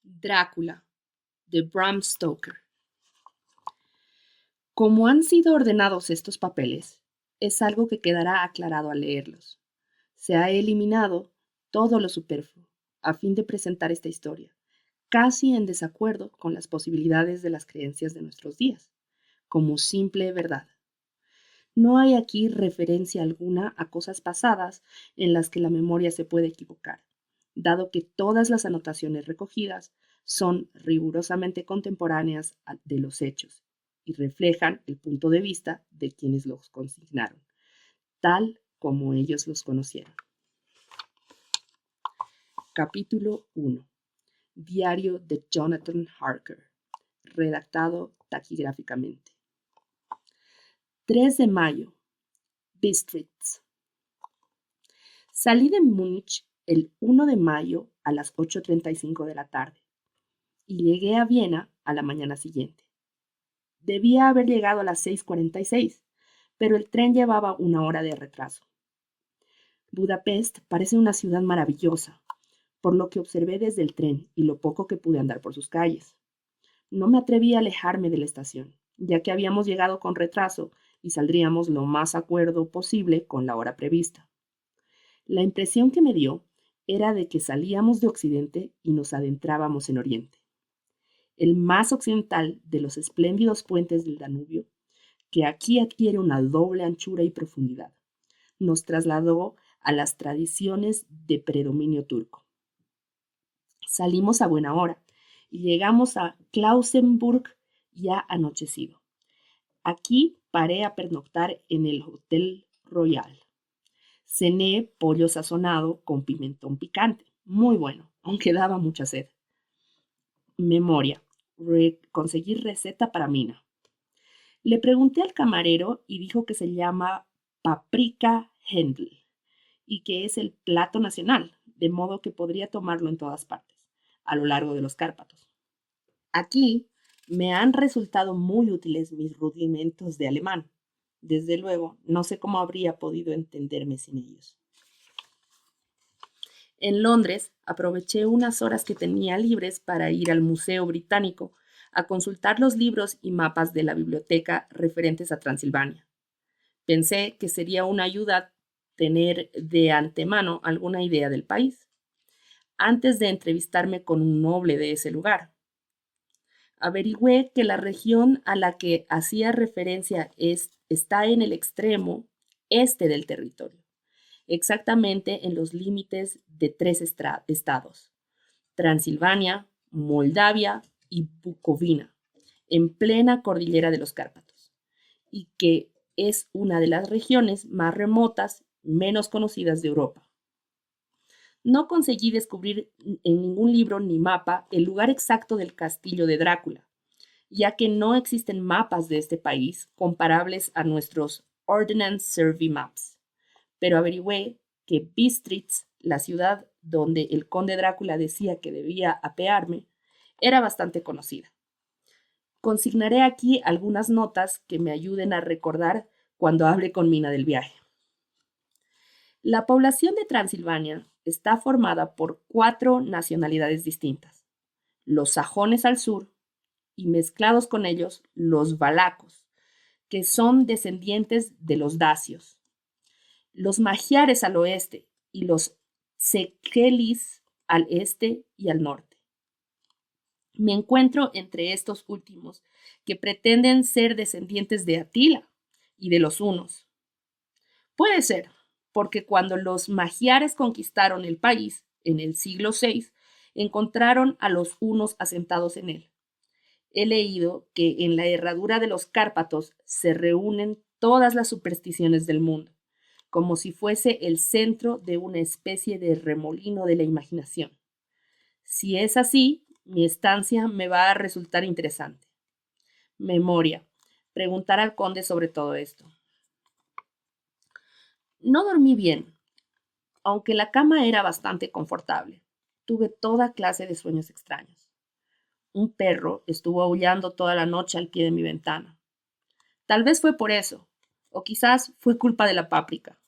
Drácula, de Bram Stoker. Como han sido ordenados estos papeles, es algo que quedará aclarado al leerlos. Se ha eliminado todo lo superfluo a fin de presentar esta historia, casi en desacuerdo con las posibilidades de las creencias de nuestros días, como simple verdad. No hay aquí referencia alguna a cosas pasadas en las que la memoria se puede equivocar, dado que todas las anotaciones recogidas son rigurosamente contemporáneas de los hechos y reflejan el punto de vista de quienes los consignaron, tal como ellos los conocieron. Capítulo 1. Diario de Jonathan Harker, redactado taquigráficamente. 3 de mayo. Bistritz. Salí de Múnich el 1 de mayo a las 8:35 de la tarde y llegué a Viena a la mañana siguiente. Debía haber llegado a las 6:46, pero el tren llevaba 1 hora de retraso. Budapest parece una ciudad maravillosa, por lo que observé desde el tren y lo poco que pude andar por sus calles. No me atreví a alejarme de la estación, ya que habíamos llegado con retraso y saldríamos lo más acuerdo posible con la hora prevista. La impresión que me dio era de que salíamos de Occidente y nos adentrábamos en Oriente. El más occidental de los espléndidos puentes del Danubio, que aquí adquiere una doble anchura y profundidad, nos trasladó a las tradiciones de predominio turco. Salimos a buena hora y llegamos a Klausenburg ya anochecido. Aquí paré a pernoctar en el Hotel Royal. Cené pollo sazonado con pimentón picante, muy bueno, aunque daba mucha sed. Memoria. Conseguir receta para Mina. Le pregunté al camarero y dijo que se llama paprika Händel y que es el plato nacional, de modo que podría tomarlo en todas partes, a lo largo de los Cárpatos. Aquí me han resultado muy útiles mis rudimentos de alemán. Desde luego, no sé cómo habría podido entenderme sin ellos. En Londres, aproveché unas horas que tenía libres para ir al Museo Británico a consultar los libros y mapas de la biblioteca referentes a Transilvania. Pensé que sería una ayuda tener de antemano alguna idea del país, antes de entrevistarme con un noble de ese lugar. Averigüé que la región a la que hacía referencia está en el extremo este del territorio, exactamente en los límites de 3 estados, Transilvania, Moldavia y Bucovina, en plena cordillera de los Cárpatos, y que es una de las regiones más remotas, menos conocidas de Europa. No conseguí descubrir en ningún libro ni mapa el lugar exacto del castillo de Drácula, ya que no existen mapas de este país comparables a nuestros Ordnance Survey Maps. Pero averigüé que Bistritz, la ciudad donde el conde Drácula decía que debía apearme, era bastante conocida. Consignaré aquí algunas notas que me ayuden a recordar cuando hable con Mina del viaje. La población de Transilvania está formada por 4 nacionalidades distintas: los sajones al sur y mezclados con ellos los valacos, que son descendientes de los dacios, los magiares al oeste y los tsekelis al este y al norte. Me encuentro entre estos últimos, que pretenden ser descendientes de Atila y de los hunos. Puede ser, porque cuando los magiares conquistaron el país en el siglo VI, encontraron a los hunos asentados en él. He leído que en la herradura de los Cárpatos se reúnen todas las supersticiones del mundo, como si fuese el centro de una especie de remolino de la imaginación. Si es así, mi estancia me va a resultar interesante. Memoria. Preguntar al conde sobre todo esto. No dormí bien, aunque la cama era bastante confortable. Tuve toda clase de sueños extraños. Un perro estuvo aullando toda la noche al pie de mi ventana. Tal vez fue por eso, o quizás fue culpa de la páprica,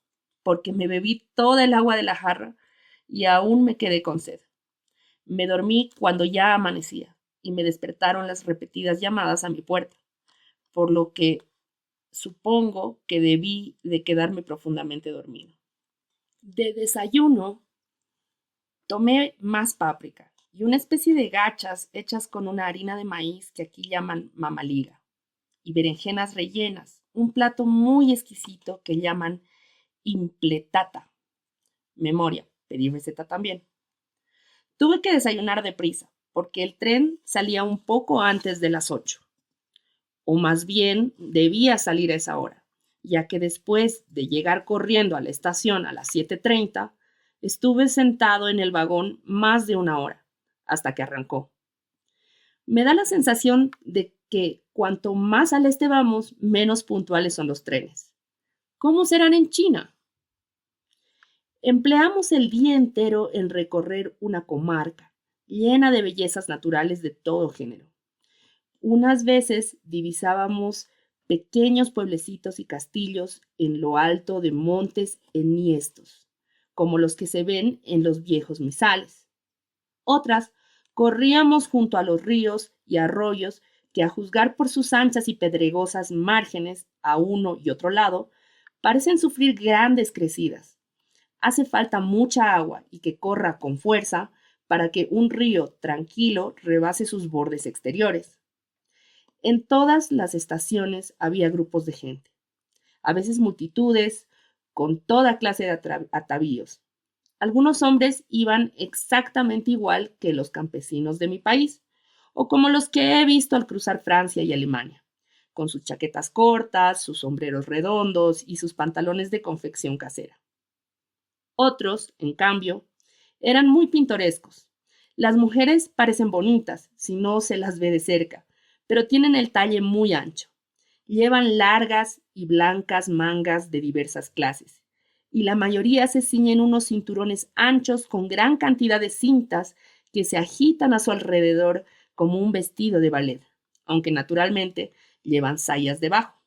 porque me bebí toda el agua de la jarra y aún me quedé con sed. Me dormí cuando ya amanecía y me despertaron las repetidas llamadas a mi puerta, por lo que supongo que debí de quedarme profundamente dormido. De desayuno, tomé más páprica y una especie de gachas hechas con una harina de maíz que aquí llaman mamaliga, y berenjenas rellenas, un plato muy exquisito que llaman impletata. Memoria, pedí receta también. Tuve que desayunar deprisa, porque el tren salía un poco antes de las 8, o más bien debía salir a esa hora, ya que después de llegar corriendo a la estación a las 7:30, estuve sentado en el vagón más de una hora, hasta que arrancó. Me da la sensación de que cuanto más al este vamos, menos puntuales son los trenes. ¿Cómo serán en China? Empleamos el día entero en recorrer una comarca llena de bellezas naturales de todo género. Unas veces divisábamos pequeños pueblecitos y castillos en lo alto de montes enhiestos, como los que se ven en los viejos misales. Otras corríamos junto a los ríos y arroyos que, a juzgar por sus anchas y pedregosas márgenes a uno y otro lado, parecen sufrir grandes crecidas. Hace falta mucha agua y que corra con fuerza para que un río tranquilo rebase sus bordes exteriores. En todas las estaciones había grupos de gente, a veces multitudes, con toda clase de atavíos. Algunos hombres iban exactamente igual que los campesinos de mi país, o como los que he visto al cruzar Francia y Alemania, con sus chaquetas cortas, sus sombreros redondos y sus pantalones de confección casera. Otros, en cambio, eran muy pintorescos. Las mujeres parecen bonitas si no se las ve de cerca, pero tienen el talle muy ancho. Llevan largas y blancas mangas de diversas clases, y la mayoría se ciñen unos cinturones anchos con gran cantidad de cintas que se agitan a su alrededor como un vestido de ballet, aunque naturalmente llevan sayas debajo.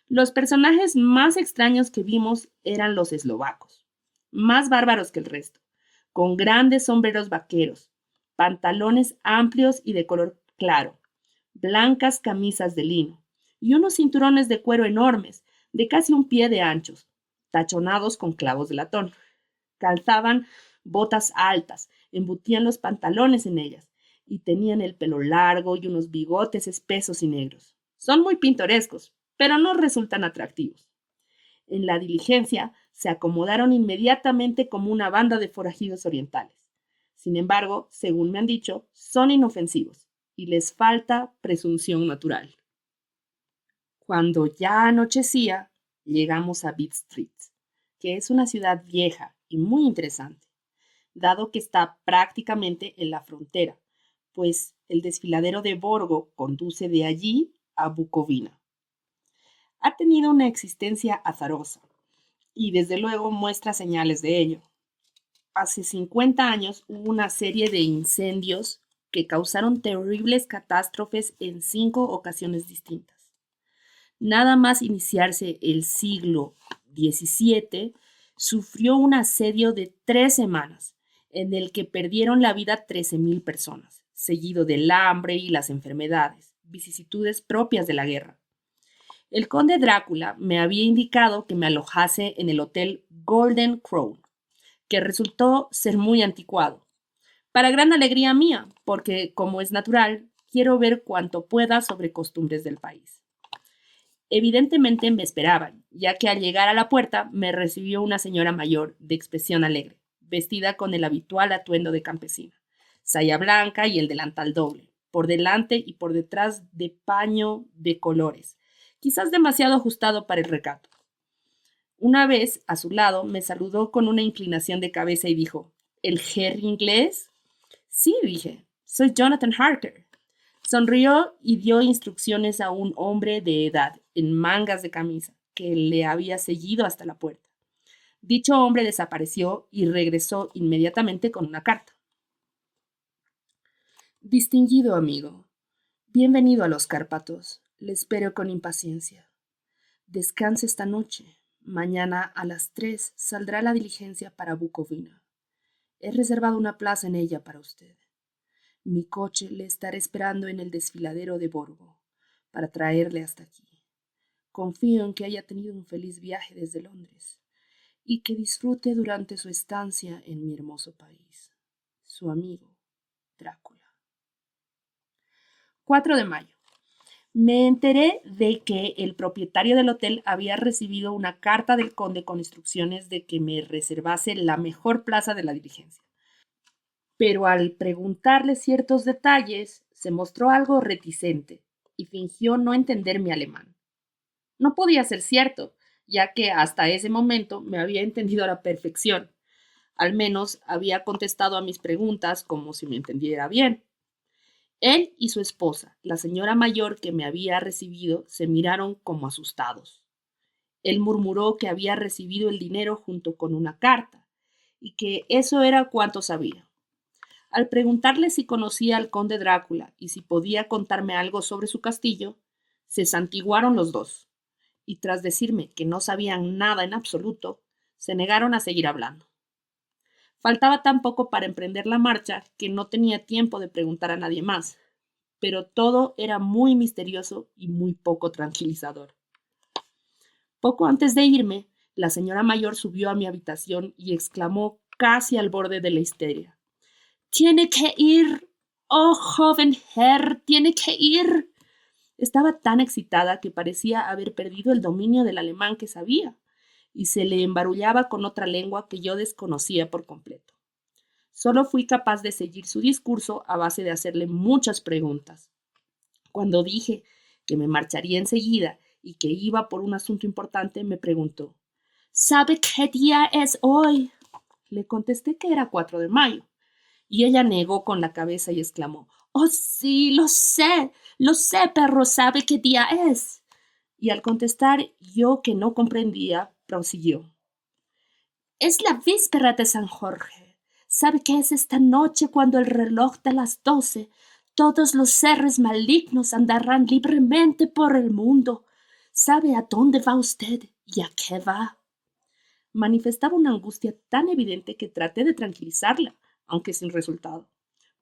Los personajes más extraños que vimos eran los eslovacos, más bárbaros que el resto, con grandes sombreros vaqueros, pantalones amplios y de color claro, blancas camisas de lino y unos cinturones de cuero enormes, de casi un pie de anchos, tachonados con clavos de latón. Calzaban botas altas, embutían los pantalones en ellas y tenían el pelo largo y unos bigotes espesos y negros. Son muy pintorescos, pero no resultan atractivos. En la diligencia se acomodaron inmediatamente como una banda de forajidos orientales. Sin embargo, según me han dicho, son inofensivos y les falta presunción natural. Cuando ya anochecía, llegamos a Beat Street, que es una ciudad vieja y muy interesante, dado que está prácticamente en la frontera, pues el desfiladero de Borgo conduce de allí a Bucovina. Ha tenido una existencia azarosa y desde luego muestra señales de ello. Hace 50 años hubo una serie de incendios que causaron terribles catástrofes en 5 ocasiones distintas. Nada más iniciarse el siglo XVII, sufrió un asedio de 3 semanas, en el que perdieron la vida 13,000 personas, seguido del hambre y las enfermedades, vicisitudes propias de la guerra. El conde Drácula me había indicado que me alojase en el hotel Golden Crown, que resultó ser muy anticuado, para gran alegría mía, porque, como es natural, quiero ver cuanto pueda sobre costumbres del país. Evidentemente me esperaban, ya que al llegar a la puerta me recibió una señora mayor, de expresión alegre, vestida con el habitual atuendo de campesina, saya blanca y el delantal doble, por delante y por detrás de paño de colores, quizás demasiado ajustado para el recato. Una vez, a su lado, me saludó con una inclinación de cabeza y dijo, ¿el Jerry inglés? Sí, dije, soy Jonathan Harker. Sonrió y dio instrucciones a un hombre de edad, en mangas de camisa, que le había seguido hasta la puerta. Dicho hombre desapareció y regresó inmediatamente con una carta. Distinguido amigo, bienvenido a los Cárpatos. Le espero con impaciencia. Descanse esta noche. Mañana a las 3 saldrá la diligencia para Bucovina. He reservado una plaza en ella para usted. Mi coche le estará esperando en el desfiladero de Borgo para traerle hasta aquí. Confío en que haya tenido un feliz viaje desde Londres y que disfrute durante su estancia en mi hermoso país. Su amigo, Drácula. 4 de mayo. Me enteré de que el propietario del hotel había recibido una carta del conde con instrucciones de que me reservase la mejor plaza de la diligencia. Pero al preguntarle ciertos detalles, se mostró algo reticente y fingió no entender mi alemán. No podía ser cierto, ya que hasta ese momento me había entendido a la perfección. Al menos había contestado a mis preguntas como si me entendiera bien. Él y su esposa, la señora mayor que me había recibido, se miraron como asustados. Él murmuró que había recibido el dinero junto con una carta y que eso era cuanto sabía. Al preguntarle si conocía al conde Drácula y si podía contarme algo sobre su castillo, se santiguaron los dos, y tras decirme que no sabían nada en absoluto, se negaron a seguir hablando. Faltaba tan poco para emprender la marcha que no tenía tiempo de preguntar a nadie más, pero todo era muy misterioso y muy poco tranquilizador. Poco antes de irme, la señora mayor subió a mi habitación y exclamó casi al borde de la histeria: «¡Tiene que ir! ¡Oh, joven Herr! ¡Tiene que ir!». Estaba tan excitada que parecía haber perdido el dominio del alemán que sabía, y se le embarullaba con otra lengua que yo desconocía por completo. Solo fui capaz de seguir su discurso a base de hacerle muchas preguntas. Cuando dije que me marcharía enseguida y que iba por un asunto importante, me preguntó: «¿Sabe qué día es hoy?». Le contesté que era 4 de mayo, y ella negó con la cabeza y exclamó: «Oh, sí, lo sé, pero ¿sabe qué día es?». Y al contestar yo que no comprendía, prosiguió: «Es la víspera de San Jorge. ¿Sabe qué es esta noche cuando el reloj de las 12? Todos los seres malignos andarán libremente por el mundo. ¿Sabe a dónde va usted y a qué va?». Manifestaba una angustia tan evidente que traté de tranquilizarla, aunque sin resultado.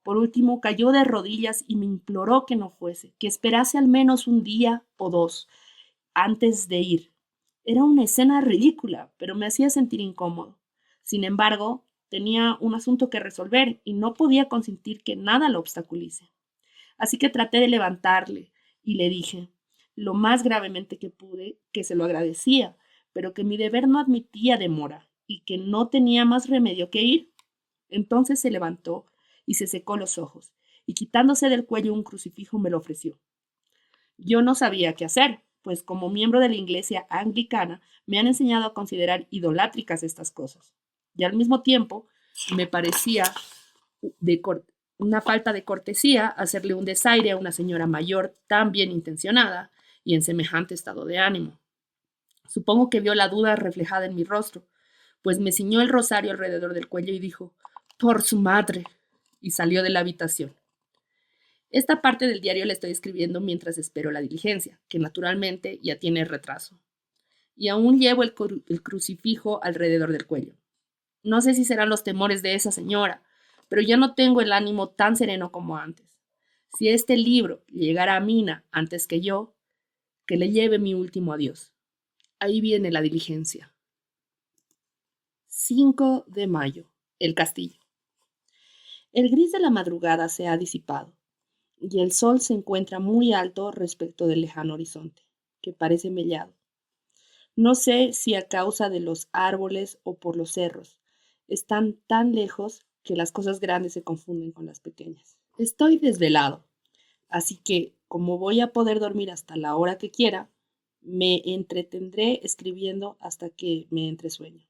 Por último, cayó de rodillas y me imploró que no fuese, que esperase al menos un día o dos antes de ir. Era una escena ridícula, pero me hacía sentir incómodo. Sin embargo, tenía un asunto que resolver y no podía consentir que nada lo obstaculice. Así que traté de levantarle y le dije, lo más gravemente que pude, que se lo agradecía, pero que mi deber no admitía demora y que no tenía más remedio que ir. Entonces se levantó y se secó los ojos, y quitándose del cuello un crucifijo me lo ofreció. Yo no sabía qué hacer, pues como miembro de la iglesia anglicana me han enseñado a considerar idolátricas estas cosas. Y al mismo tiempo me parecía de una falta de cortesía hacerle un desaire a una señora mayor tan bien intencionada y en semejante estado de ánimo. Supongo que vio la duda reflejada en mi rostro, pues me ciñó el rosario alrededor del cuello y dijo: «Por su madre», y salió de la habitación. Esta parte del diario la estoy escribiendo mientras espero la diligencia, que naturalmente ya tiene retraso. Y aún llevo el crucifijo alrededor del cuello. No sé si serán los temores de esa señora, pero ya no tengo el ánimo tan sereno como antes. Si este libro llegara a Mina antes que yo, que le lleve mi último adiós. Ahí viene la diligencia. 5 de mayo. El castillo. El gris de la madrugada se ha disipado y el sol se encuentra muy alto respecto del lejano horizonte, que parece mellado. No sé si a causa de los árboles o por los cerros. Están tan lejos que las cosas grandes se confunden con las pequeñas. Estoy desvelado, así que, como voy a poder dormir hasta la hora que quiera, me entretendré escribiendo hasta que me entre sueño.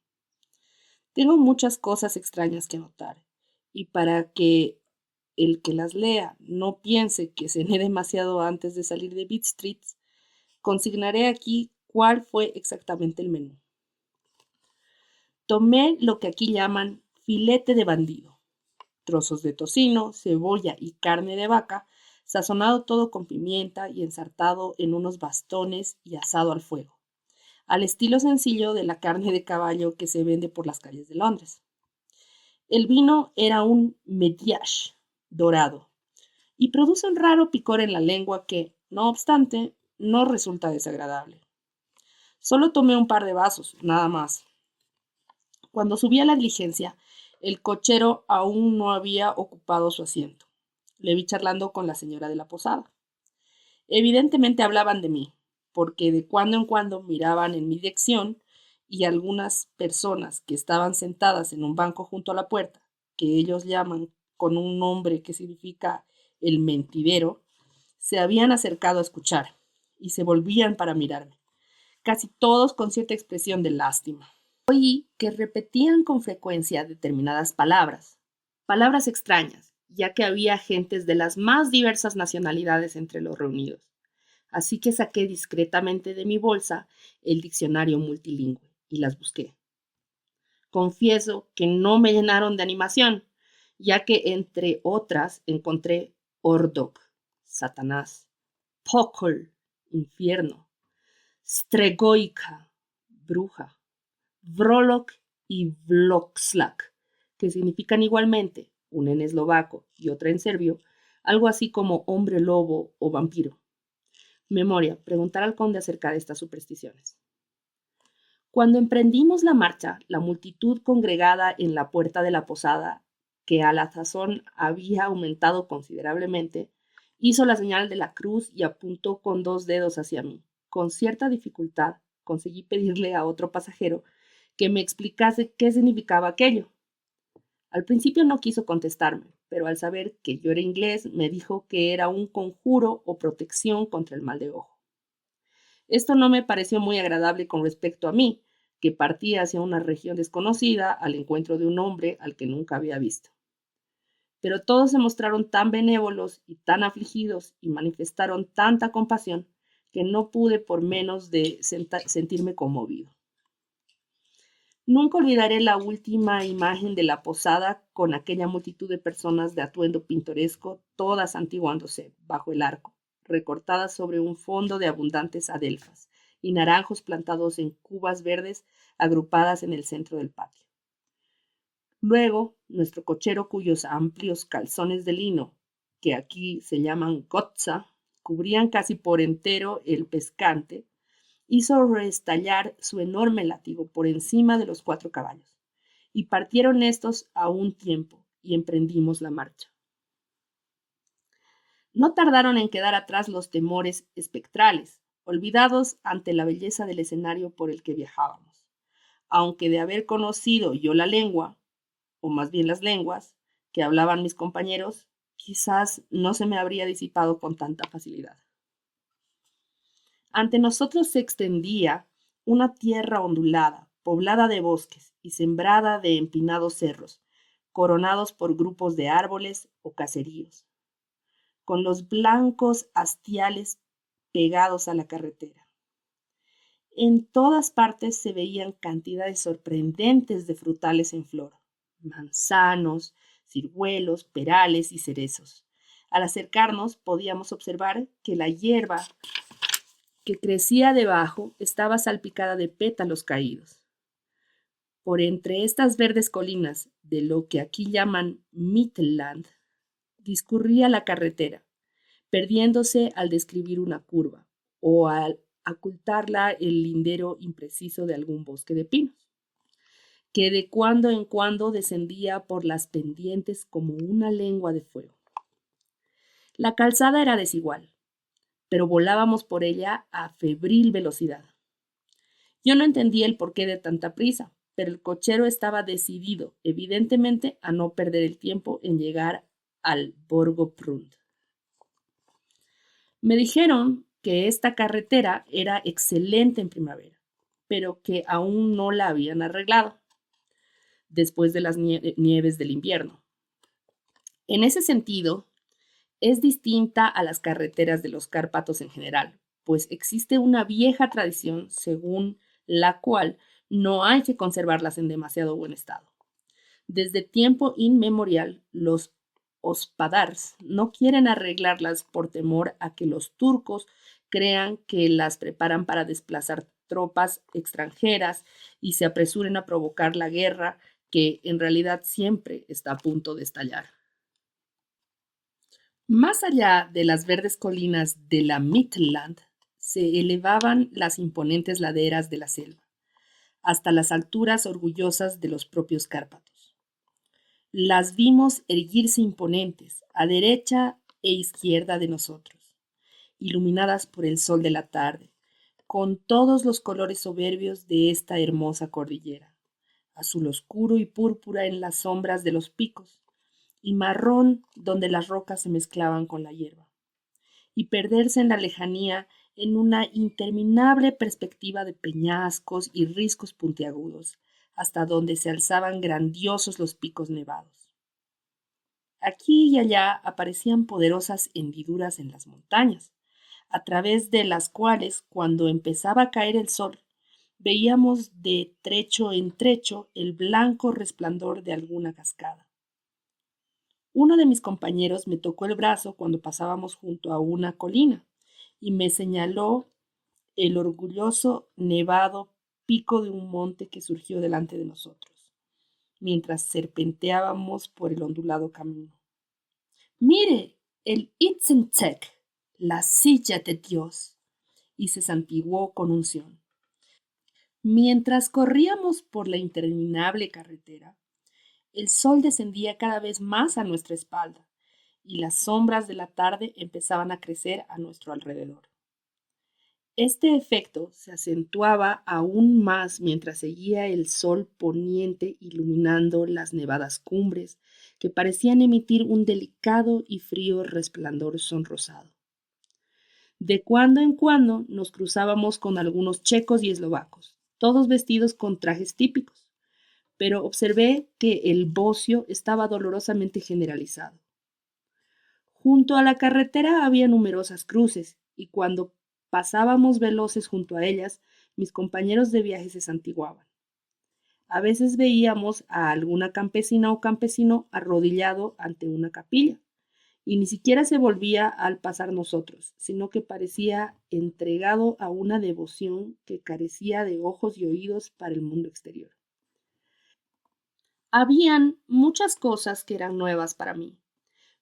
Tengo muchas cosas extrañas que anotar, y para que el que las lea no piense que cené demasiado antes de salir de Beat Street, consignaré aquí cuál fue exactamente el menú. Tomé lo que aquí llaman filete de bandido, trozos de tocino, cebolla y carne de vaca, sazonado todo con pimienta y ensartado en unos bastones y asado al fuego, al estilo sencillo de la carne de caballo que se vende por las calles de Londres. El vino era un mediash dorado y produce un raro picor en la lengua que, no obstante, no resulta desagradable. Solo tomé un par de vasos, nada más. Cuando subí a la diligencia, el cochero aún no había ocupado su asiento. Le vi charlando con la señora de la posada. Evidentemente hablaban de mí, porque de cuando en cuando miraban en mi dirección y algunas personas que estaban sentadas en un banco junto a la puerta, que ellos llaman con un nombre que significa el mentidero, se habían acercado a escuchar y se volvían para mirarme, casi todos con cierta expresión de lástima. Oí que repetían con frecuencia determinadas palabras, palabras extrañas, ya que había gentes de las más diversas nacionalidades entre los reunidos. Así que saqué discretamente de mi bolsa el diccionario multilingüe y las busqué. Confieso que no me llenaron de animación, ya que entre otras encontré Ordok, Satanás, Pokol, infierno, Stregoica, bruja, Vrolok y Vlokslak, que significan igualmente, una en eslovaco y otra en serbio, algo así como hombre lobo o vampiro. Memoria, preguntar al conde acerca de estas supersticiones. Cuando emprendimos la marcha, la multitud congregada en la puerta de la posada, que a la sazón había aumentado considerablemente, hizo la señal de la cruz y apuntó con 2 dedos hacia mí. Con cierta dificultad conseguí pedirle a otro pasajero que me explicase qué significaba aquello. Al principio no quiso contestarme, pero al saber que yo era inglés, me dijo que era un conjuro o protección contra el mal de ojo. Esto no me pareció muy agradable con respecto a mí, que partía hacia una región desconocida al encuentro de un hombre al que nunca había visto. Pero todos se mostraron tan benévolos y tan afligidos y manifestaron tanta compasión que no pude por menos de sentirme conmovido. Nunca olvidaré la última imagen de la posada con aquella multitud de personas de atuendo pintoresco, todas santiguándose bajo el arco, recortadas sobre un fondo de abundantes adelfas y naranjos plantados en cubas verdes agrupadas en el centro del patio. Luego, nuestro cochero, cuyos amplios calzones de lino, que aquí se llaman gotza, cubrían casi por entero el pescante, hizo restallar su enorme látigo por encima de los 4 caballos, y partieron estos a un tiempo, y emprendimos la marcha. No tardaron en quedar atrás los temores espectrales, olvidados ante la belleza del escenario por el que viajábamos, aunque de haber conocido yo la lengua, o más bien las lenguas, que hablaban mis compañeros, quizás no se me habría disipado con tanta facilidad. Ante nosotros se extendía una tierra ondulada, poblada de bosques y sembrada de empinados cerros, coronados por grupos de árboles o caseríos, con los blancos hastiales pegados a la carretera. En todas partes se veían cantidades sorprendentes de frutales en flor, manzanos, ciruelos, perales y cerezos. Al acercarnos podíamos observar que la hierba que crecía debajo estaba salpicada de pétalos caídos. Por entre estas verdes colinas de lo que aquí llaman Mittelland, discurría la carretera, perdiéndose al describir una curva o al ocultarla el lindero impreciso de algún bosque de pinos, que de cuando en cuando descendía por las pendientes como una lengua de fuego. La calzada era desigual, pero volábamos por ella a febril velocidad. Yo no entendía el porqué de tanta prisa, pero el cochero estaba decidido, evidentemente, a no perder el tiempo en llegar al Borgo Prund. Me dijeron que esta carretera era excelente en primavera, pero que aún no la habían arreglado después de las nieves del invierno. En ese sentido, es distinta a las carreteras de los Cárpatos en general, pues existe una vieja tradición según la cual no hay que conservarlas en demasiado buen estado. Desde tiempo inmemorial, los hospadars no quieren arreglarlas por temor a que los turcos crean que las preparan para desplazar tropas extranjeras y se apresuren a provocar la guerra que en realidad siempre está a punto de estallar. Más allá de las verdes colinas de la Midland, se elevaban las imponentes laderas de la selva, hasta las alturas orgullosas de los propios Cárpatos. Las vimos erguirse imponentes, a derecha e izquierda de nosotros, iluminadas por el sol de la tarde, con todos los colores soberbios de esta hermosa cordillera, azul oscuro y púrpura en las sombras de los picos, y marrón donde las rocas se mezclaban con la hierba, y perderse en la lejanía en una interminable perspectiva de peñascos y riscos puntiagudos, hasta donde se alzaban grandiosos los picos nevados. Aquí y allá aparecían poderosas hendiduras en las montañas, a través de las cuales, cuando empezaba a caer el sol, veíamos de trecho en trecho el blanco resplandor de alguna cascada. Uno de mis compañeros me tocó el brazo cuando pasábamos junto a una colina y me señaló el orgulloso, nevado pico de un monte que surgió delante de nosotros, mientras serpenteábamos por el ondulado camino. ¡Mire, el Itzentec, la silla de Dios! Y se santiguó con unción. Mientras corríamos por la interminable carretera, el sol descendía cada vez más a nuestra espalda y las sombras de la tarde empezaban a crecer a nuestro alrededor. Este efecto se acentuaba aún más mientras seguía el sol poniente iluminando las nevadas cumbres que parecían emitir un delicado y frío resplandor sonrosado. De cuando en cuando nos cruzábamos con algunos checos y eslovacos, todos vestidos con trajes típicos, pero observé que el bocio estaba dolorosamente generalizado. Junto a la carretera había numerosas cruces, y cuando pasábamos veloces junto a ellas, mis compañeros de viaje se santiguaban. A veces veíamos a alguna campesina o campesino arrodillado ante una capilla, y ni siquiera se volvía al pasar nosotros, sino que parecía entregado a una devoción que carecía de ojos y oídos para el mundo exterior. Habían muchas cosas que eran nuevas para mí.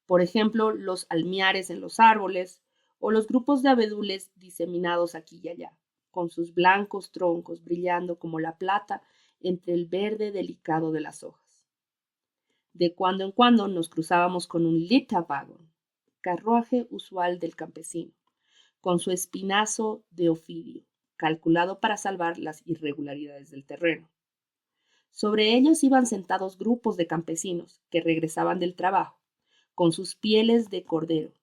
Por ejemplo, los almiares en los árboles o los grupos de abedules diseminados aquí y allá, con sus blancos troncos brillando como la plata entre el verde delicado de las hojas. De cuando en cuando nos cruzábamos con un Litterwagen, carruaje usual del campesino, con su espinazo de ofidio, calculado para salvar las irregularidades del terreno. Sobre ellos iban sentados grupos de campesinos que regresaban del trabajo, con sus pieles de cordero,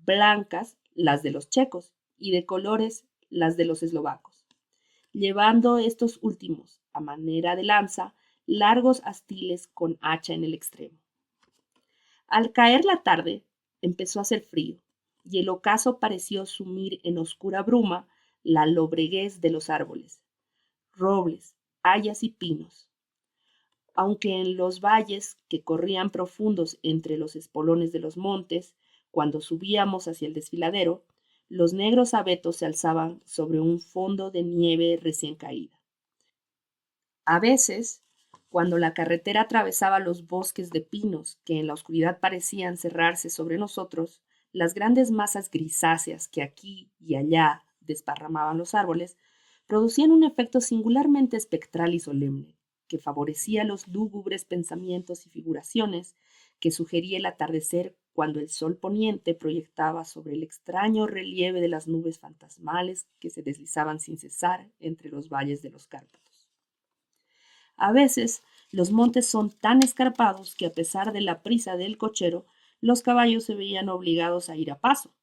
blancas las de los checos y de colores las de los eslovacos, llevando estos últimos, a manera de lanza, largos astiles con hacha en el extremo. Al caer la tarde, empezó a hacer frío, y el ocaso pareció sumir en oscura bruma la lobreguez de los árboles, robles, hayas y pinos, aunque en los valles que corrían profundos entre los espolones de los montes, cuando subíamos hacia el desfiladero, los negros abetos se alzaban sobre un fondo de nieve recién caída. A veces, cuando la carretera atravesaba los bosques de pinos que en la oscuridad parecían cerrarse sobre nosotros, las grandes masas grisáceas que aquí y allá desparramaban los árboles producían un efecto singularmente espectral y solemne, que favorecía los lúgubres pensamientos y figuraciones que sugería el atardecer cuando el sol poniente proyectaba sobre el extraño relieve de las nubes fantasmales que se deslizaban sin cesar entre los valles de los Cárpatos. A veces, los montes son tan escarpados que a pesar de la prisa del cochero, los caballos se veían obligados a ir a paso.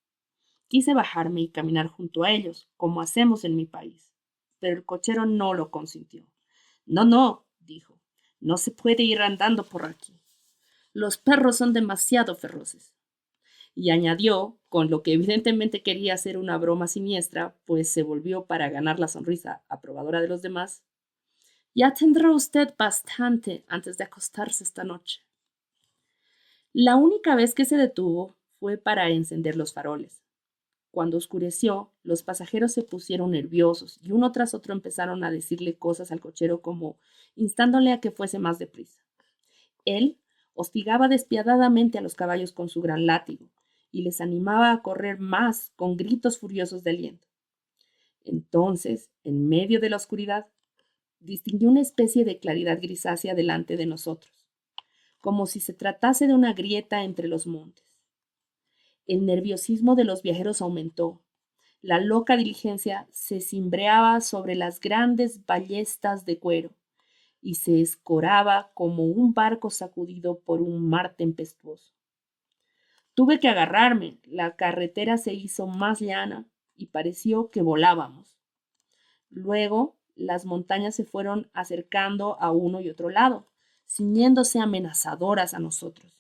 Quise bajarme y caminar junto a ellos, como hacemos en mi país, pero el cochero no lo consintió. No, no, dijo, no se puede ir andando por aquí. Los perros son demasiado feroces. Y añadió, con lo que evidentemente quería hacer una broma siniestra, pues se volvió para ganar la sonrisa aprobadora de los demás. Ya tendrá usted bastante antes de acostarse esta noche. La única vez que se detuvo fue para encender los faroles. Cuando oscureció, los pasajeros se pusieron nerviosos y uno tras otro empezaron a decirle cosas al cochero como instándole a que fuese más deprisa. Él hostigaba despiadadamente a los caballos con su gran látigo y les animaba a correr más con gritos furiosos de aliento. Entonces, en medio de la oscuridad, distinguí una especie de claridad grisácea delante de nosotros, como si se tratase de una grieta entre los montes. El nerviosismo de los viajeros aumentó. La loca diligencia se cimbreaba sobre las grandes ballestas de cuero y se escoraba como un barco sacudido por un mar tempestuoso. Tuve que agarrarme, la carretera se hizo más llana y pareció que volábamos. Luego, las montañas se fueron acercando a uno y otro lado, ciñéndose amenazadoras a nosotros.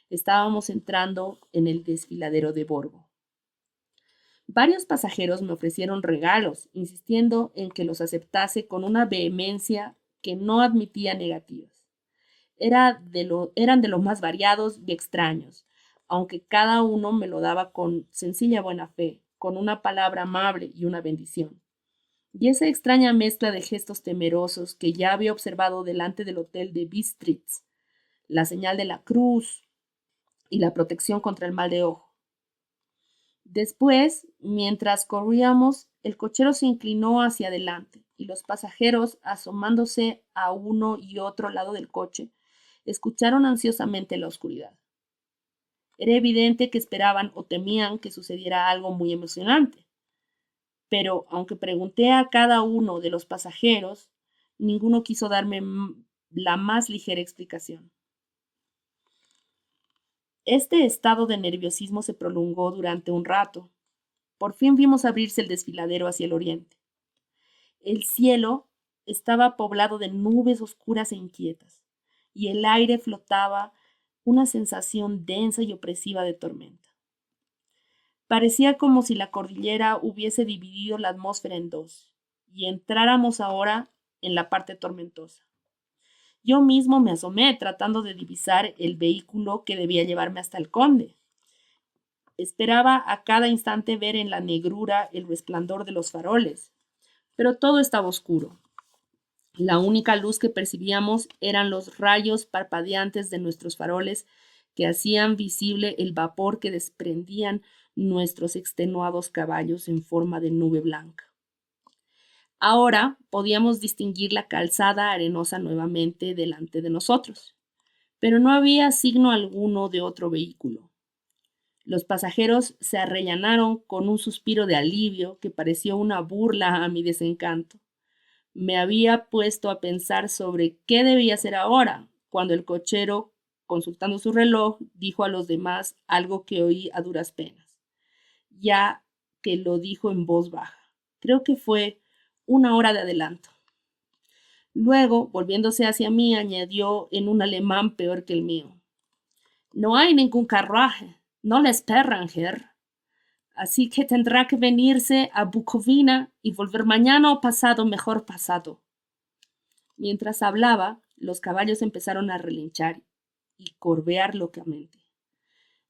Estábamos entrando en el desfiladero de Borgo. Varios pasajeros me ofrecieron regalos, insistiendo en que los aceptase con una vehemencia que no admitía negativas. Eran de los más variados y extraños, aunque cada uno me lo daba con sencilla buena fe, con una palabra amable y una bendición. Y esa extraña mezcla de gestos temerosos que ya había observado delante del hotel de Bistritz, la señal de la cruz y la protección contra el mal de ojo. Después, mientras corríamos, el cochero se inclinó hacia adelante y los pasajeros, asomándose a uno y otro lado del coche, escucharon ansiosamente la oscuridad. Era evidente que esperaban o temían que sucediera algo muy emocionante. Pero, aunque pregunté a cada uno de los pasajeros, ninguno quiso darme la más ligera explicación. Este estado de nerviosismo se prolongó durante un rato. Por fin vimos abrirse el desfiladero hacia el oriente. El cielo estaba poblado de nubes oscuras e inquietas, y el aire flotaba una sensación densa y opresiva de tormenta. Parecía como si la cordillera hubiese dividido la atmósfera en dos, y entráramos ahora en la parte tormentosa. Yo mismo me asomé tratando de divisar el vehículo que debía llevarme hasta el conde. Esperaba a cada instante ver en la negrura el resplandor de los faroles, pero todo estaba oscuro. La única luz que percibíamos eran los rayos parpadeantes de nuestros faroles que hacían visible el vapor que desprendían nuestros extenuados caballos en forma de nube blanca. Ahora podíamos distinguir la calzada arenosa nuevamente delante de nosotros, pero no había signo alguno de otro vehículo. Los pasajeros se arrellanaron con un suspiro de alivio que pareció una burla a mi desencanto. Me había puesto a pensar sobre qué debía hacer ahora, cuando el cochero, consultando su reloj, dijo a los demás algo que oí a duras penas, ya que lo dijo en voz baja. Creo que fue 1 hora de adelanto. Luego, volviéndose hacia mí, añadió en un alemán peor que el mío. No hay ningún carruaje, no le esperan, Herr. Así que tendrá que venirse a Bukovina y volver mañana o pasado, mejor pasado. Mientras hablaba, los caballos empezaron a relinchar y corvear locamente,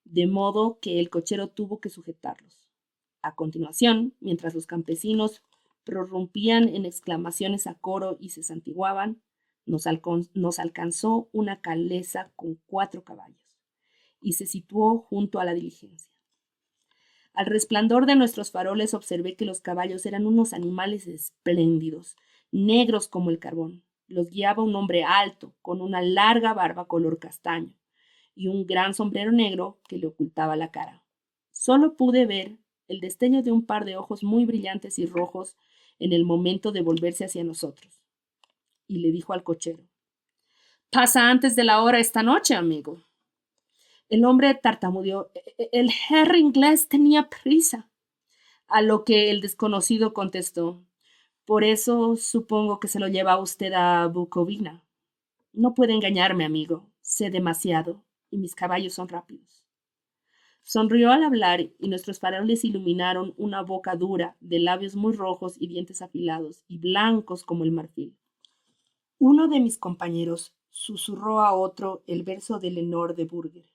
de modo que el cochero tuvo que sujetarlos. A continuación, mientras los campesinos prorrumpían en exclamaciones a coro y se santiguaban, nos alcanzó una calesa con 4 caballos y se situó junto a la diligencia. Al resplandor de nuestros faroles observé que los caballos eran unos animales espléndidos, negros como el carbón. Los guiaba un hombre alto, con una larga barba color castaño y un gran sombrero negro que le ocultaba la cara. Solo pude ver el destello de un par de ojos muy brillantes y rojos en el momento de volverse hacia nosotros. Y le dijo al cochero: «Pasa antes de la hora esta noche, amigo». El hombre tartamudeó: «El herr inglés tenía prisa», a lo que el desconocido contestó: «Por eso supongo que se lo lleva usted a Bukovina. No puede engañarme, amigo. Sé demasiado y mis caballos son rápidos». Sonrió al hablar y nuestros faroles iluminaron una boca dura, de labios muy rojos y dientes afilados y blancos como el marfil. Uno de mis compañeros susurró a otro el verso de Lenore de Burger: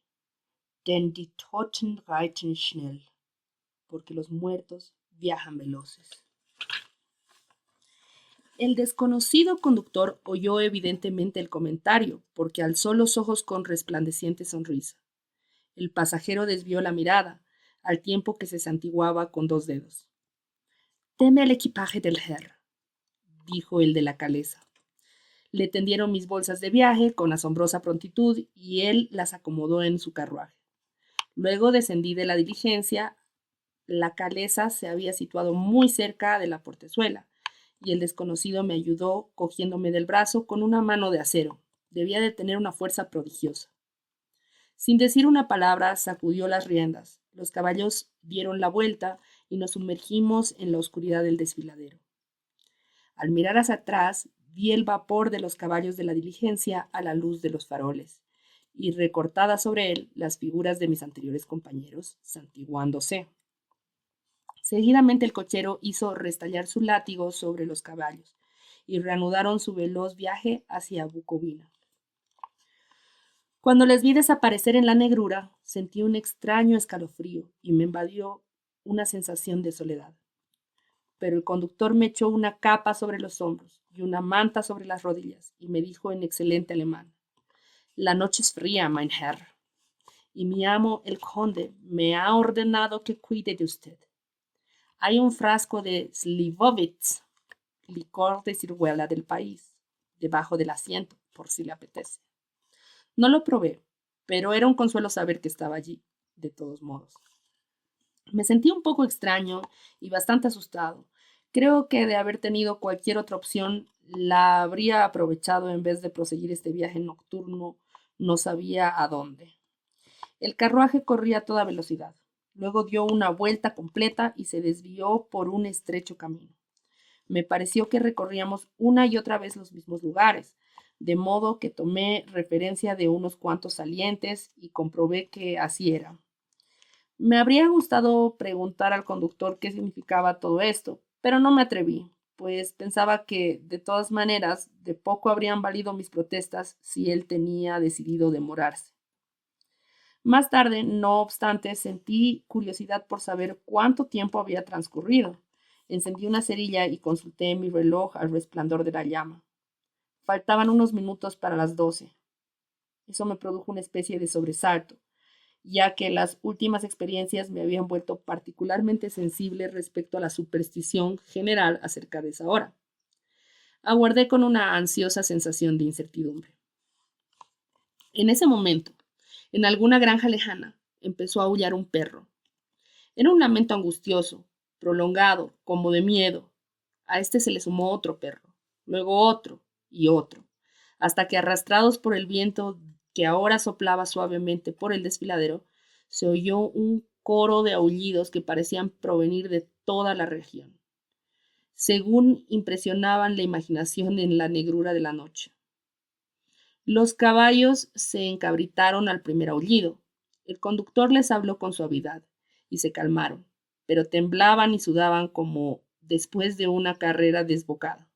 «Denn die Toten reiten schnell». porque los muertos viajan veloces. El desconocido conductor oyó evidentemente el comentario, porque alzó los ojos con resplandeciente sonrisa. El pasajero desvió la mirada, al tiempo que se santiguaba con 2 dedos. «Deme el equipaje del Herr», dijo el de la calesa. Le tendieron mis bolsas de viaje con asombrosa prontitud y él las acomodó en su carruaje. Luego descendí de la diligencia. La calesa se había situado muy cerca de la portezuela y el desconocido me ayudó cogiéndome del brazo con una mano de acero. Debía de tener una fuerza prodigiosa. Sin decir una palabra, sacudió las riendas. Los caballos dieron la vuelta y nos sumergimos en la oscuridad del desfiladero. Al mirar hacia atrás, vi el vapor de los caballos de la diligencia a la luz de los faroles, y recortadas sobre él las figuras de mis anteriores compañeros, santiguándose. Seguidamente el cochero hizo restallar su látigo sobre los caballos, y reanudaron su veloz viaje hacia Bucovina. Cuando les vi desaparecer en la negrura, sentí un extraño escalofrío y me invadió una sensación de soledad. Pero el conductor me echó una capa sobre los hombros y una manta sobre las rodillas y me dijo en excelente alemán: «La noche es fría, mein Herr, y mi amo, el conde, me ha ordenado que cuide de usted. Hay un frasco de Slivovitz, licor de ciruela del país, debajo del asiento, por si le apetece». No lo probé, pero era un consuelo saber que estaba allí, de todos modos. Me sentí un poco extraño y bastante asustado. Creo que de haber tenido cualquier otra opción, la habría aprovechado en vez de proseguir este viaje nocturno, no sabía a dónde. El carruaje corría a toda velocidad. Luego dio una vuelta completa y se desvió por un estrecho camino. Me pareció que recorríamos una y otra vez los mismos lugares, de modo que tomé referencia de unos cuantos salientes y comprobé que así era. Me habría gustado preguntar al conductor qué significaba todo esto, pero no me atreví, pues pensaba que, de todas maneras, de poco habrían valido mis protestas si él tenía decidido demorarse. Más tarde, no obstante, sentí curiosidad por saber cuánto tiempo había transcurrido. Encendí una cerilla y consulté mi reloj al resplandor de la llama. Faltaban unos minutos para las 12. Eso me produjo una especie de sobresalto, ya que las últimas experiencias me habían vuelto particularmente sensible respecto a la superstición general acerca de esa hora. Aguardé con una ansiosa sensación de incertidumbre. En ese momento, en alguna granja lejana, empezó a aullar un perro. Era un lamento angustioso, prolongado, como de miedo. A este se le sumó otro perro, luego otro y otro, hasta que, arrastrados por el viento que ahora soplaba suavemente por el desfiladero, se oyó un coro de aullidos que parecían provenir de toda la región, según impresionaban la imaginación en la negrura de la noche. Los caballos se encabritaron al primer aullido. El conductor les habló con suavidad y se calmaron, pero temblaban y sudaban como después de una carrera desbocada.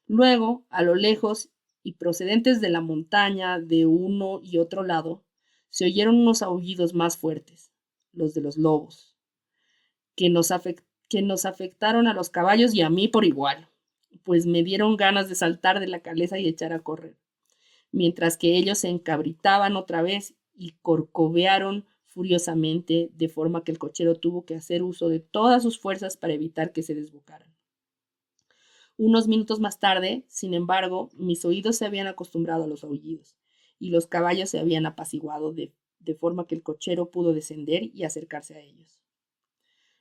Luego, a lo lejos y procedentes de la montaña de uno y otro lado, se oyeron unos aullidos más fuertes, los de los lobos, que nos afectaron a los caballos y a mí por igual, pues me dieron ganas de saltar de la caleza y echar a correr, mientras que ellos se encabritaban otra vez y corcovearon furiosamente, de forma que el cochero tuvo que hacer uso de todas sus fuerzas para evitar que se desbocaran. Unos minutos más tarde, sin embargo, mis oídos se habían acostumbrado a los aullidos, y los caballos se habían apaciguado de forma que el cochero pudo descender y acercarse a ellos.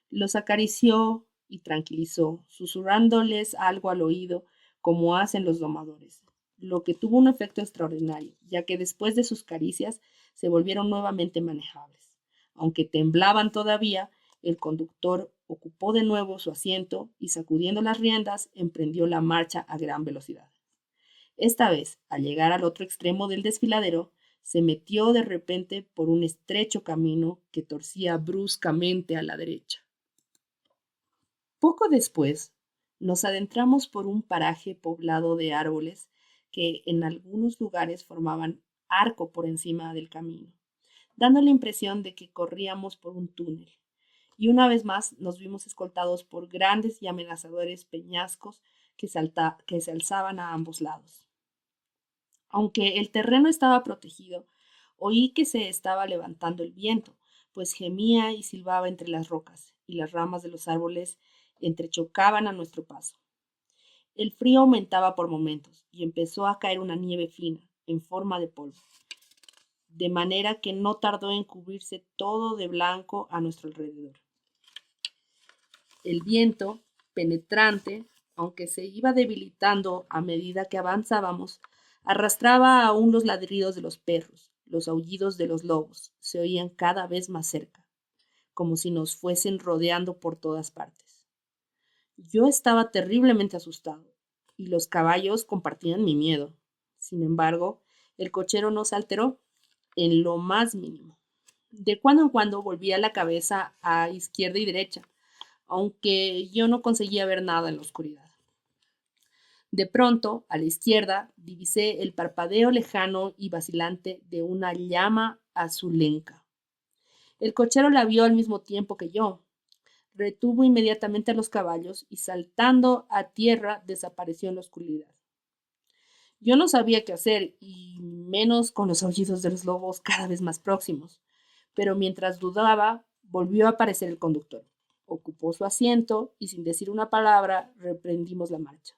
Los acarició y tranquilizó, susurrándoles algo al oído, como hacen los domadores, lo que tuvo un efecto extraordinario, ya que después de sus caricias se volvieron nuevamente manejables. Aunque temblaban todavía, el conductor ocupó de nuevo su asiento y, sacudiendo las riendas, emprendió la marcha a gran velocidad. Esta vez, al llegar al otro extremo del desfiladero, se metió de repente por un estrecho camino que torcía bruscamente a la derecha. Poco después, nos adentramos por un paraje poblado de árboles que en algunos lugares formaban arco por encima del camino, dando la impresión de que corríamos por un túnel, y una vez más nos vimos escoltados por grandes y amenazadores peñascos que se alzaban a ambos lados. Aunque el terreno estaba protegido, oí que se estaba levantando el viento, pues gemía y silbaba entre las rocas, y las ramas de los árboles entrechocaban a nuestro paso. El frío aumentaba por momentos, y empezó a caer una nieve fina, en forma de polvo, de manera que no tardó en cubrirse todo de blanco a nuestro alrededor. El viento, penetrante, aunque se iba debilitando a medida que avanzábamos, arrastraba aún los ladridos de los perros, los aullidos de los lobos, se oían cada vez más cerca, como si nos fuesen rodeando por todas partes. Yo estaba terriblemente asustado, y los caballos compartían mi miedo. Sin embargo, el cochero no se alteró en lo más mínimo. De cuando en cuando volvía la cabeza a izquierda y derecha, aunque yo no conseguía ver nada en la oscuridad. De pronto, a la izquierda, divisé el parpadeo lejano y vacilante de una llama azulenca. El cochero la vio al mismo tiempo que yo. Retuvo inmediatamente a los caballos y saltando a tierra desapareció en la oscuridad. Yo no sabía qué hacer, y menos con los aullidos de los lobos cada vez más próximos. Pero mientras dudaba, volvió a aparecer el conductor. Ocupó su asiento y sin decir una palabra reprendimos la marcha.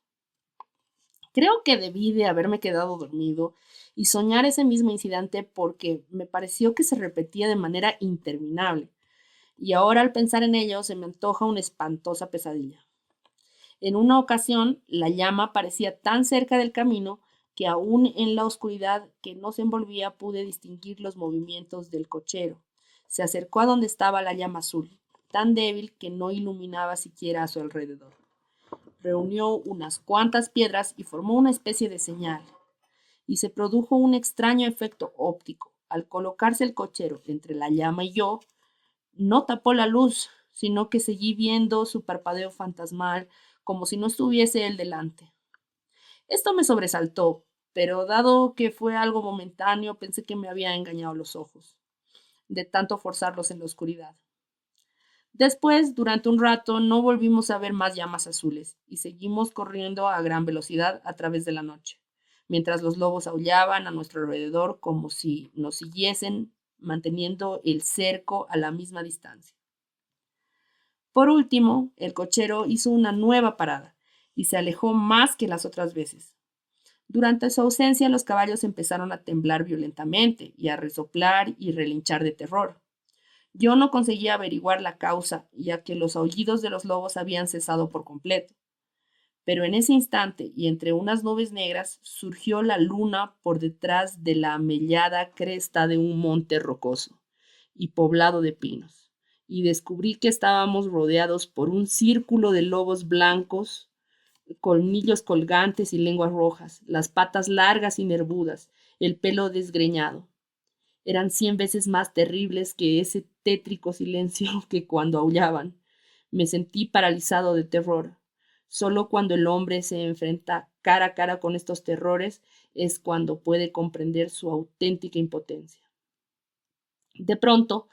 Creo que debí de haberme quedado dormido y soñar ese mismo incidente porque me pareció que se repetía de manera interminable, y ahora al pensar en ello se me antoja una espantosa pesadilla. En una ocasión la llama parecía tan cerca del camino que aún en la oscuridad que nos envolvía pude distinguir los movimientos del cochero. Se acercó a donde estaba la llama azul, tan débil que no iluminaba siquiera a su alrededor. Reunió unas cuantas piedras y formó una especie de señal, y se produjo un extraño efecto óptico. Al colocarse el cochero entre la llama y yo, no tapó la luz, sino que seguí viendo su parpadeo fantasmal como si no estuviese él delante. Esto me sobresaltó, pero dado que fue algo momentáneo, pensé que me había engañado los ojos, de tanto forzarlos en la oscuridad. Después, durante un rato, no volvimos a ver más llamas azules y seguimos corriendo a gran velocidad a través de la noche, mientras los lobos aullaban a nuestro alrededor como si nos siguiesen, manteniendo el cerco a la misma distancia. Por último, el cochero hizo una nueva parada y se alejó más que las otras veces. Durante su ausencia, los caballos empezaron a temblar violentamente y a resoplar y relinchar de terror. Yo no conseguía averiguar la causa, ya que los aullidos de los lobos habían cesado por completo. Pero en ese instante, y entre unas nubes negras, surgió la luna por detrás de la amellada cresta de un monte rocoso y poblado de pinos, y descubrí que estábamos rodeados por un círculo de lobos blancos, colmillos colgantes y lenguas rojas, las patas largas y nervudas, el pelo desgreñado. Eran 100 veces más terribles que ese tétrico silencio que cuando aullaban. Me sentí paralizado de terror. Solo cuando el hombre se enfrenta cara a cara con estos terrores es cuando puede comprender su auténtica impotencia. De pronto,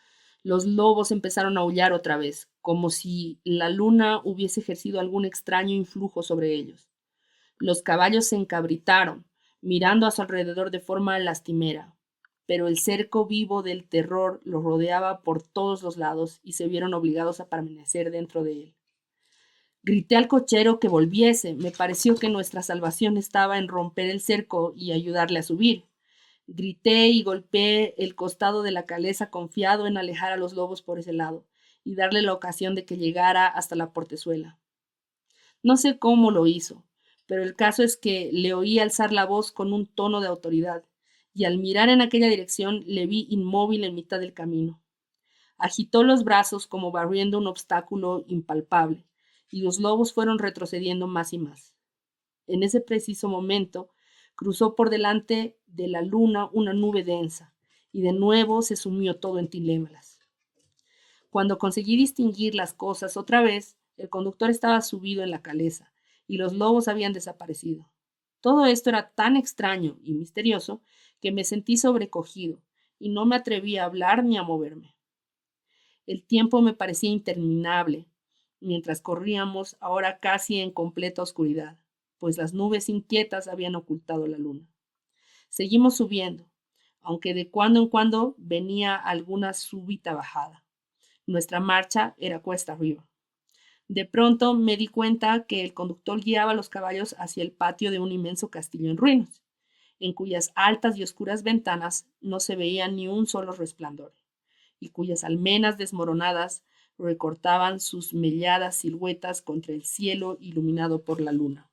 los lobos empezaron a aullar otra vez, como si la luna hubiese ejercido algún extraño influjo sobre ellos. Los caballos se encabritaron, mirando a su alrededor de forma lastimera, pero el cerco vivo del terror los rodeaba por todos los lados y se vieron obligados a permanecer dentro de él. Grité al cochero que volviese. Me pareció que nuestra salvación estaba en romper el cerco y ayudarle a subir. Grité y golpeé el costado de la caleza confiado en alejar a los lobos por ese lado y darle la ocasión de que llegara hasta la portezuela. No sé cómo lo hizo, pero el caso es que le oí alzar la voz con un tono de autoridad, y al mirar en aquella dirección le vi inmóvil en mitad del camino. Agitó los brazos como barriendo un obstáculo impalpable, y los lobos fueron retrocediendo más y más. En ese preciso momento cruzó por delante de la luna una nube densa, y de nuevo se sumió todo en tinieblas. Cuando conseguí distinguir las cosas otra vez, el conductor estaba subido en la caleza, y los lobos habían desaparecido. Todo esto era tan extraño y misterioso que me sentí sobrecogido, y no me atreví a hablar ni a moverme. El tiempo me parecía interminable, mientras corríamos ahora casi en completa oscuridad, pues las nubes inquietas habían ocultado la luna. Seguimos subiendo, aunque de cuando en cuando venía alguna súbita bajada. Nuestra marcha era cuesta arriba. De pronto me di cuenta que el conductor guiaba a los caballos hacia el patio de un inmenso castillo en ruinas, en cuyas altas y oscuras ventanas no se veía ni un solo resplandor, y cuyas almenas desmoronadas recortaban sus melladas siluetas contra el cielo iluminado por la luna.